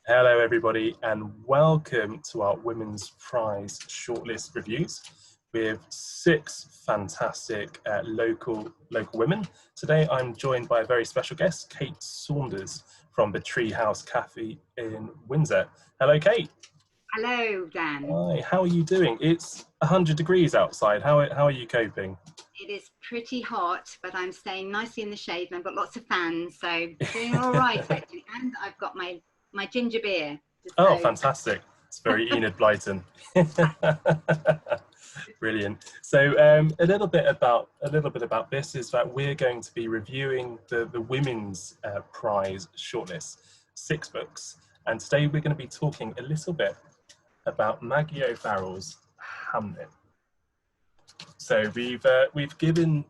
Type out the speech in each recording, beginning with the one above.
Hello everybody and welcome to our Women's Prize shortlist reviews with six fantastic local women. Today I'm joined by a very special guest, Kate Saunders from the Treehouse Cafe in Windsor. Hello Kate. Hello Dan. Hi, how are you doing? It's 100 degrees outside. How are you coping? It is pretty hot, but I'm staying nicely in the shade and I've got lots of fans, so doing all right actually. And I've got my ginger beer. Oh, So fantastic. It's very Enid Blyton. Brilliant. So a little bit about this is that we're going to be reviewing the Women's Prize shortlist, 6 books. And today we're going to be talking a little bit about Maggie O'Farrell's Hamnet. So we've given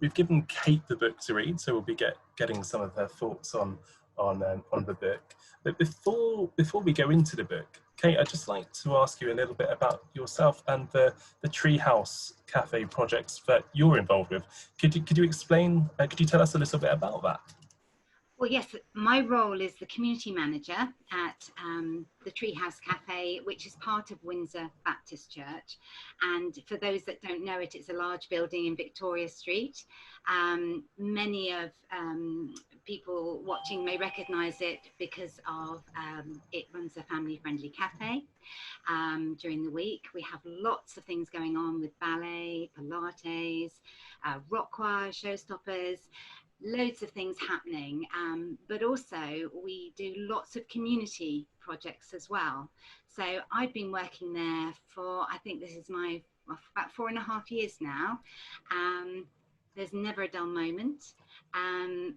Kate the book to read, so we'll be getting some of her thoughts on the book. But before we go into the book, Kate, I'd just like to ask you a little bit about yourself and the Treehouse Cafe projects that you're involved with. Could you explain? Could you tell us a little bit about that? Well, yes, my role is the community manager at the Treehouse Cafe, which is part of Windsor Baptist Church. And for those that don't know it, it's a large building in Victoria Street. Many of people watching may recognise it because of it runs a family-friendly cafe. During the week, we have lots of things going on with ballet, Pilates, rock choir, showstoppers, loads of things happening, but also we do lots of community projects as well. So I've been working there for, I think this is my about 4.5 years now. There's never a dull moment.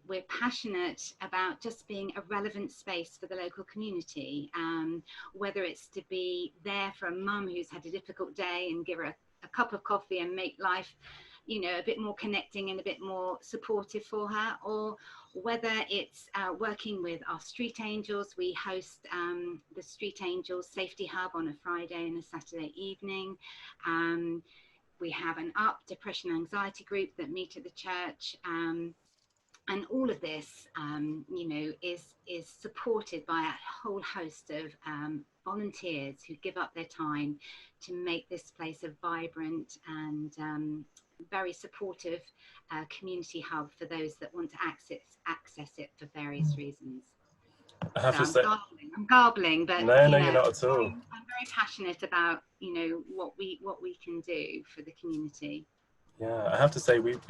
We're passionate about just being a relevant space for the local community, whether it's to be there for a mum who's had a difficult day and give her a cup of coffee and make life, you know, a bit more connecting and a bit more supportive for her, or whether it's working with our street angels. We host the Street Angels Safety Hub on a Friday and a Saturday evening. We have an UP depression anxiety group that meet at the church. And all of this, you know, is supported by a whole host of volunteers who give up their time to make this place a vibrant and very supportive community hub for those that want to access it for various reasons. I have So to say, I'm garbling, but no, you know, you're not at all. I'm very passionate about, you know, what we can do for the community. Yeah, I have to say we've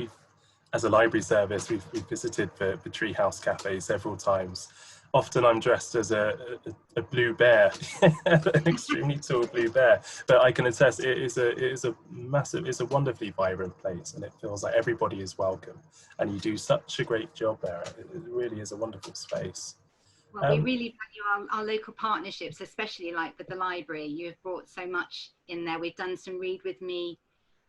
as a library service, we've visited the Treehouse Cafe several times. Often I'm dressed as a blue bear, an extremely tall blue bear. But I can attest it is a massive, it's a wonderfully vibrant place, and it feels like everybody is welcome. And you do such a great job there. It really is a wonderful space. Well, we really value our local partnerships, especially like with the library. You've brought so much in there. We've done some Read With Me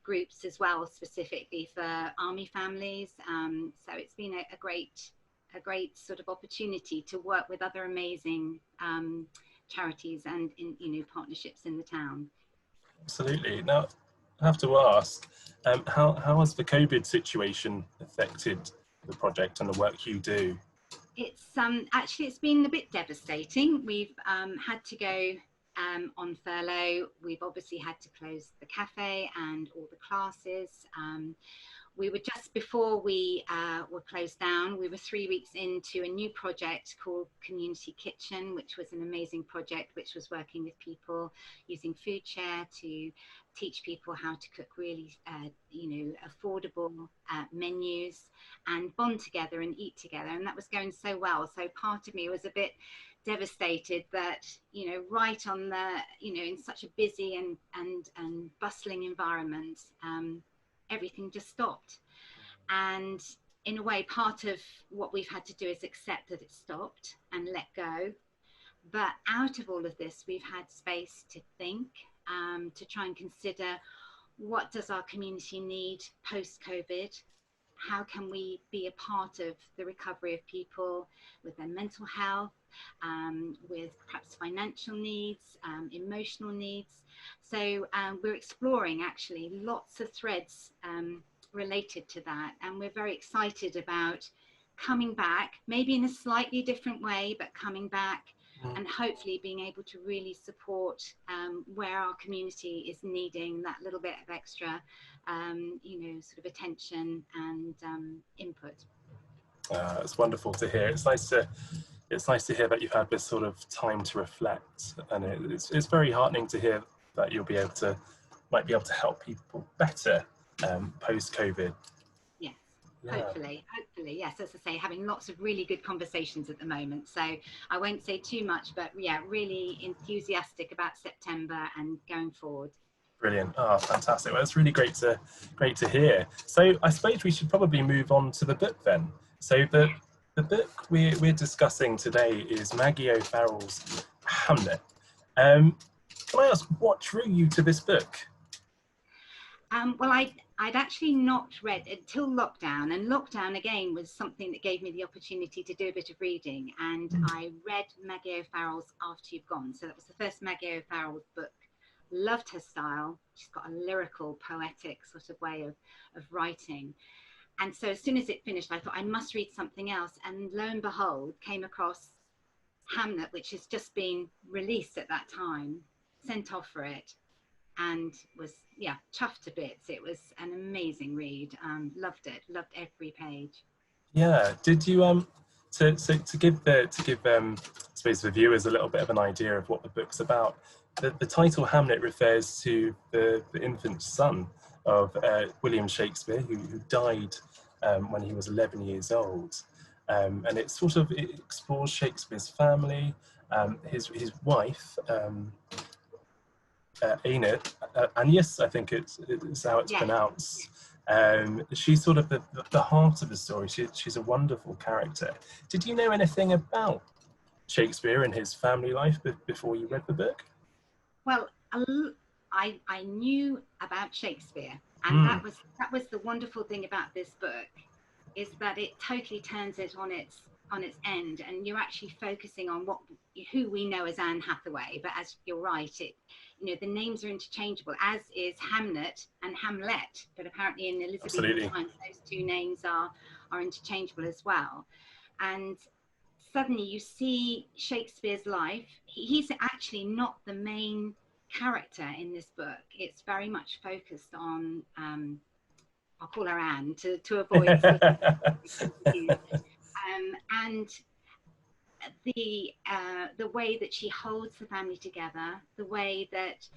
groups as well, specifically for army families. So it's been a great sort of opportunity to work with other amazing charities and partnerships in the town. Absolutely. Now, I have to ask, how has the COVID situation affected the project and the work you do? It's actually it's been a bit devastating. We've had to go on furlough. We've obviously had to close the cafe and all the classes. We were just before we were closed down, we were 3 weeks into a new project called Community Kitchen, which was an amazing project, which was working with people using food share to teach people how to cook really, affordable menus and bond together and eat together. And that was going so well. So part of me was a bit devastated that, you know, right on the, you know, in such a busy and bustling environment, everything just stopped. And in a way, part of what we've had to do is accept that it stopped and let go. But out of all of this, we've had space to think, to try and consider, what does our community need post-COVID? How can we be a part of the recovery of people with their mental health, with perhaps financial needs, emotional needs? So we're exploring actually lots of threads related to that, and we're very excited about coming back, maybe in a slightly different way, but coming back and hopefully being able to really support where our community is needing that little bit of extra, sort of attention and input. It's wonderful to hear. It's nice to hear that you've had this sort of time to reflect, and it's very heartening to hear that you'll might be able to help people better post-COVID. Yes, yeah. Hopefully, yes. As I say, having lots of really good conversations at the moment. So I won't say too much, but yeah, really enthusiastic about September and going forward. Brilliant. Oh, fantastic. Well, it's really great to hear. So I suppose we should probably move on to the book then. So the book we're discussing today is Maggie O'Farrell's Hamnet. Can I ask, what drew you to this book? Well, I'd actually not read until lockdown, and lockdown again was something that gave me the opportunity to do a bit of reading, and I read Maggie O'Farrell's After You've Gone. So that was the first Maggie O'Farrell book. Loved her style. She's got a lyrical, poetic sort of way of writing. And so as soon as it finished, I thought I must read something else. And lo and behold, came across Hamnet, which has just been released at that time, sent off for it, and was, yeah, chuffed to bits. It was an amazing read. Loved it. Loved every page. Yeah. Did you to give I suppose the viewers a little bit of an idea of what the book's about? The title Hamnet refers to the infant son of William Shakespeare, who died when he was 11 years old. And it explores Shakespeare's family, his wife, Agnes, I think it's how it's pronounced. She's sort of the heart of the story. She's a wonderful character. Did you know anything about Shakespeare and his family life before you read the book? Well, I knew about Shakespeare, and that was the wonderful thing about this book, is that it totally turns it on its end, and you're actually focusing on who we know as Anne Hathaway. But as you're right, the names are interchangeable, as is Hamnet and Hamlet. But apparently in Elizabethan times, those two names are interchangeable as well. And suddenly you see Shakespeare's life. He's actually not the main character in this book. It's very much focused on, I'll call her Anne to avoid sort of and the way that she holds the family together, the way that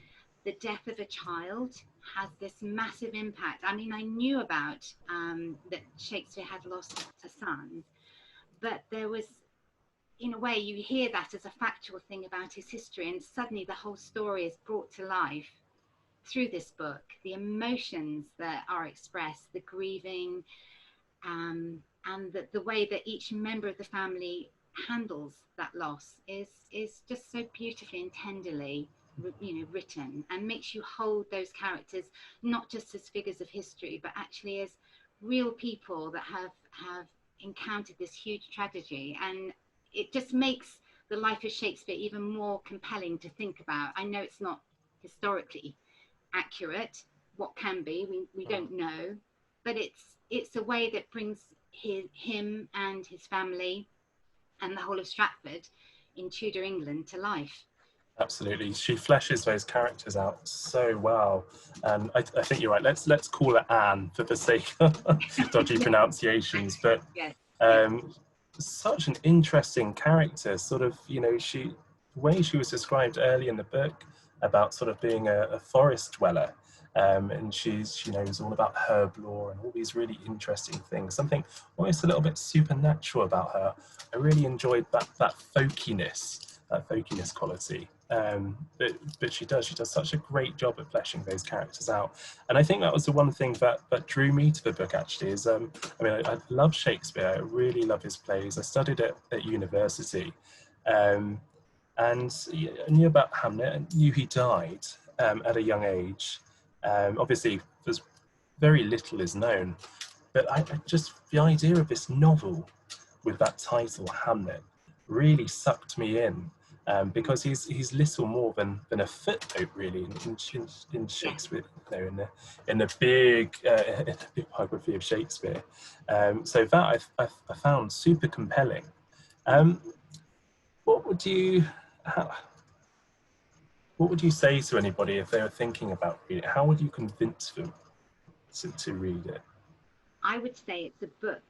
the death of a child has this massive impact. I mean, I knew about that Shakespeare had lost a son, but there was, in a way, you hear that as a factual thing about his history, and suddenly the whole story is brought to life through this book. The emotions that are expressed, the grieving, and the way that each member of the family handles that loss is just so beautifully and tenderly written, and makes you hold those characters not just as figures of history, but actually as real people that have encountered this huge tragedy. And it just makes the life of Shakespeare even more compelling to think about. I know it's not historically accurate, what can be, we don't know, but it's a way that brings him and his family and the whole of Stratford in Tudor England to life. Absolutely, she fleshes those characters out so well, and I think you're right. Let's call her Anne for the sake of dodgy pronunciations, but such an interesting character. Sort of, the way she was described early in the book about sort of being a forest dweller, and she knows all about herb lore and all these really interesting things. Something almost a little bit supernatural about her. I really enjoyed that folkiness quality. But she does such a great job at fleshing those characters out, and I think that was the one thing that drew me to the book. Actually, is I love Shakespeare. I really love his plays. I studied it at university, and I knew about Hamnet and knew he died at a young age. Obviously, there's very little is known, but I just, the idea of this novel with that title Hamnet really sucked me in. Because he's little more than a footnote, really, in Shakespeare, in the big biography of Shakespeare. So that I found super compelling. What would you, how, what would you say to anybody if they were thinking about reading it? How would you convince them to read it? I would say it's a book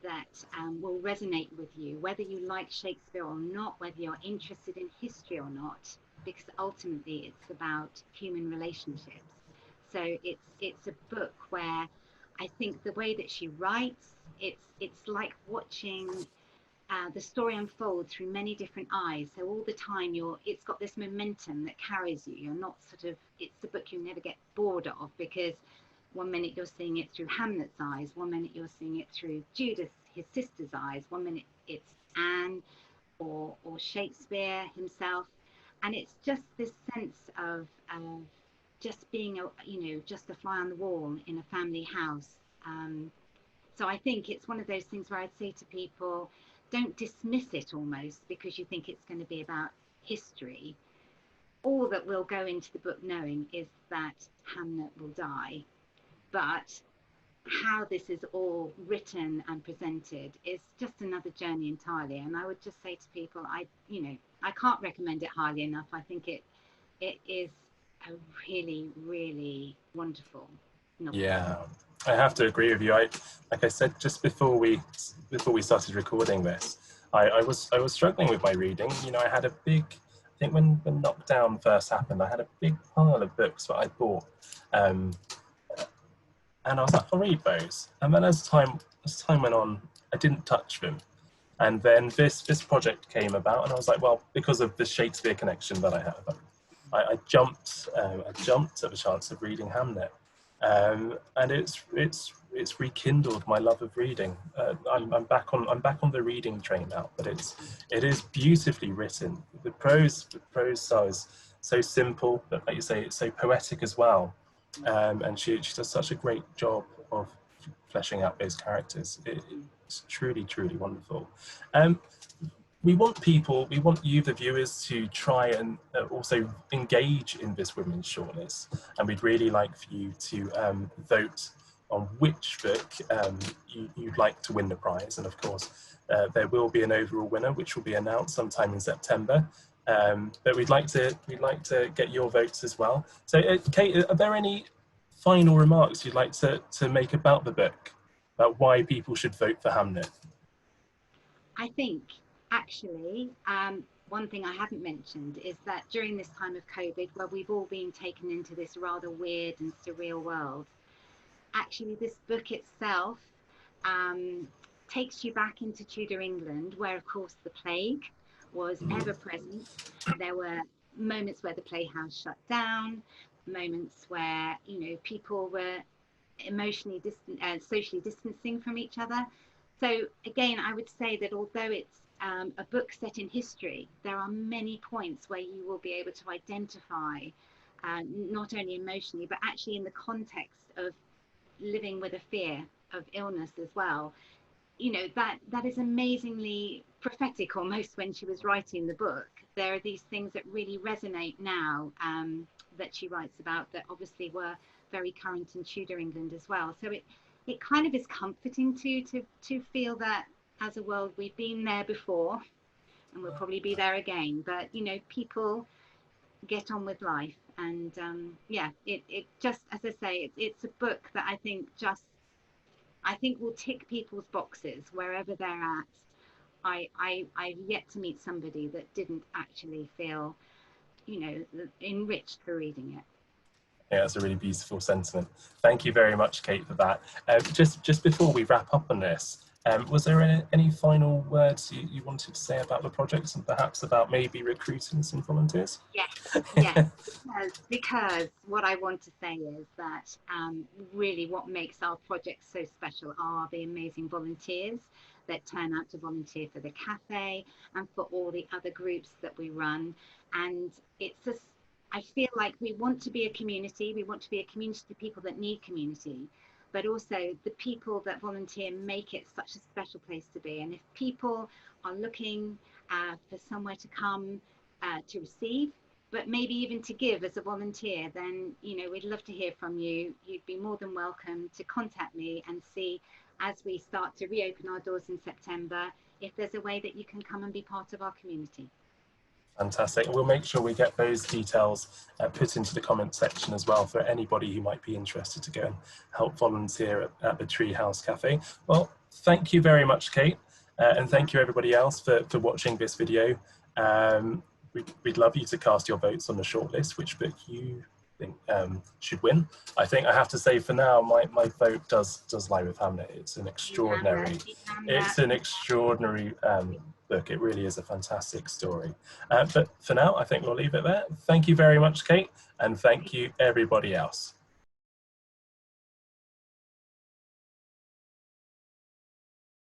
that will resonate with you, whether you like Shakespeare or not, whether you're interested in history or not, because ultimately it's about human relationships. So it's a book where I think the way that she writes, it's like watching the story unfold through many different eyes. So all the time it's got this momentum that carries you. You're not sort of, it's a book you never get bored of, because one minute you're seeing it through Hamnet's eyes, one minute you're seeing it through Judith, his sister's eyes, one minute it's Anne or Shakespeare himself. And it's just this sense of just being just a fly on the wall in a family house. So I think it's one of those things where I'd say to people, don't dismiss it almost because you think it's going to be about history. All that we'll go into the book knowing is that Hamnet will die, but how this is all written and presented is just another journey entirely. And I would just say to people, I can't recommend it highly enough. I think it is a really, really wonderful novel. Yeah, I have to agree with you. Like I said just before we started recording this, I was struggling with my reading. You know, I had a big, I think when lockdown first happened, I had a big pile of books that I bought, um, and I was like, I'll read those. And then as time went on, I didn't touch them. And then this project came about, and I was like, well, because of the Shakespeare connection that I have, I jumped at the chance of reading Hamnet, and it's rekindled my love of reading. I'm back on the reading train now, but it is beautifully written. The prose style is so simple, but like you say, it's so poetic as well. And she does such a great job of fleshing out those characters. It's truly, truly wonderful. Um, we want you, the viewers, to try and also engage in this women's shortlist. And we'd really like for you to vote on which book you'd like to win the prize. And of course, there will be an overall winner, which will be announced sometime in September. But we'd like to get your votes as well. So, Kate, are there any final remarks you'd like to make about the book, about why people should vote for Hamnet? I think actually, one thing I haven't mentioned is that during this time of COVID, where we've all been taken into this rather weird and surreal world, actually, this book itself um, takes you back into Tudor England, where, of course, the plague was ever present. There were moments where the playhouse shut down, moments where, people were emotionally distant, socially distancing from each other. So again, I would say that although it's a book set in history, there are many points where you will be able to identify, not only emotionally, but actually in the context of living with a fear of illness as well. That is amazingly prophetic almost when she was writing the book. There are these things that really resonate now, that she writes about, that obviously were very current in Tudor England as well. So it kind of is comforting to feel that as a world we've been there before and we'll probably be there again. But people get on with life, and yeah, it just, as I say, it's a book that I think will tick people's boxes wherever they're at. I've yet to meet somebody that didn't actually feel, enriched for reading it. Yeah, that's a really beautiful sentiment. Thank you very much, Kate, for that. Just before we wrap up on this, was there any final words you wanted to say about the project, and perhaps about maybe recruiting some volunteers? Yes, yes, because what I want to say is that really what makes our project so special are the amazing volunteers that turn out to volunteer for the cafe and for all the other groups that we run. And it's just, I feel like we want to be a community. We want to be a community to people that need community, but also the people that volunteer make it such a special place to be. And if people are looking for somewhere to come to receive, but maybe even to give as a volunteer, then we'd love to hear from you. You'd be more than welcome to contact me and see as we start to reopen our doors in September, if there's a way that you can come and be part of our community. Fantastic. We'll make sure we get those details put into the comment section as well for anybody who might be interested to go and help volunteer at the Treehouse Cafe. Well, thank you very much, Kate, and thank you everybody else for watching this video. We'd love you to cast your votes on the shortlist, which book you think should win. I think I have to say for now, my vote does lie with Hamnet. It's an extraordinary, book. It really is a fantastic story. But for now, I think we'll leave it there. Thank you very much, Kate, and thank you everybody else.